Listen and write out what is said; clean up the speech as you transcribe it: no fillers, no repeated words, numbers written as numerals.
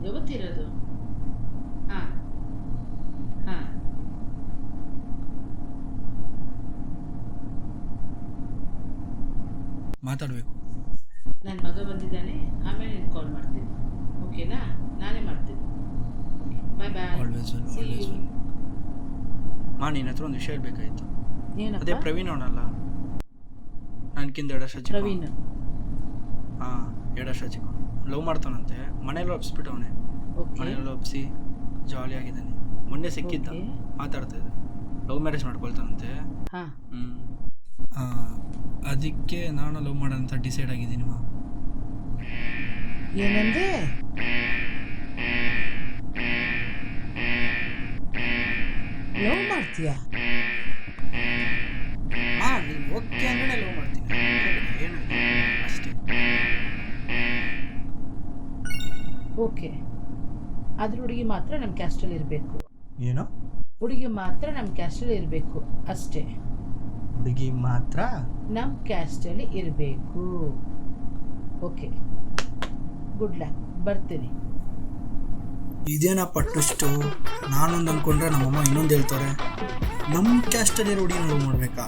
ಯಾವತ್ತಿರೋದು? ಹಾಂ ಹಾಂ ಮಾತಾಡಬೇಕು. ನನ್ನ ಮಗ ಬಂದಿದ್ದಾನೆ, ಆಮೇಲೆ ನೀನು ಕಾಲ್ ಮಾಡ್ತೀನಿ. ಓಕೆನಾ? ನಾನೇ ಮಾಡ್ತೀನಿ. Bye bye. Always well, always well. ನಿನ್ನ ಹತ್ರ ಒಂದು ವಿಷಯ ಹೇಳ್ಬೇಕಾಯ್ತು. ಅದೇ ಏನಪ್ಪ? ಪ್ರವೀಣ್ ಅವನಲ್ಲ, ನನಗಿಂತ 2 ವರ್ಷ ಚಿಕ್ಕ. ಪ್ರವೀಣ್. ಹಾಂ, 2 ವರ್ಷ ಚಿಕ್ಕ. ಲವ್ ಮಾಡ್ತಾನಂತೆ, ಮನೇಲಿ ಒಪ್ಪಿಸ್ಬಿಟ್ಟವನೆ. ಓಕೆ ಮನೆಯಲ್ಲ ಒಪ್ಪಿಸಿ ಜಾಲಿಯಾಗಿದ್ದಾನೆ. ಮೊನ್ನೆ ಸಿಕ್ಕಿದ್ದ, ಓಕೆ. ಮಾತಾಡ್ತಾ ಇದ್ದ. ಲವ್ ಮ್ಯಾರೇಜ್ ಮಾಡ್ಕೊಳ್ತಾನಂತೆ. ಹಾಂ ಅದಕ್ಕೆ ನಾನು ಲವ್ ಮಾಡೋಂತ ಡಿಸೈಡ್ ಆಗಿದ್ದೀನಿ. ಏನಂದೆ? ಲವ್ ಮಾಡ್ತೀಯಾ? ನೀನು ಓಕೆ ಅಂದ್ರೆ ಲವ್ ಮಾಡ್ತೀನಿ, ಏನು ಅಷ್ಟೇ. ಓಕೆ, ಆದ್ರೆ ಹುಡುಗಿ ಮಾತ್ರ ನಮ್ಮ ಕ್ಯಾಸ್ಟಲ್ಲಿ ಇರಬೇಕು. ಏನೋ ಹುಡುಗಿ ಮಾತ್ರ ನಮ್ಮ ಕ್ಯಾಸ್ಟಲ್ಲಿ ಇರಬೇಕು ಅಷ್ಟೇ. ಹುಡುಗಿ ಮಾತ್ರ ನಮ್ಮ ಕ್ಯಾಸ್ಟಲ್ಲಿ ಇರಬೇಕು. Okay, good luck. ಬರ್ತೀನಿ. ಇದೇನಪ್ಪ ಟ್ವಿಸ್ಟು? ನಾನೊಂದು ಅಂದ್ಕೊಂಡ್ರೆ ನಮ್ಮಮ್ಮ ಇನ್ನೊಂದು ಹೇಳ್ತಾರೆ. ನಮ್ಮ ಕ್ಯಾಸ್ಟಲ್ಲಿ ಹುಡುಗಿನ ಲವ್ ಮಾಡಬೇಕಾ?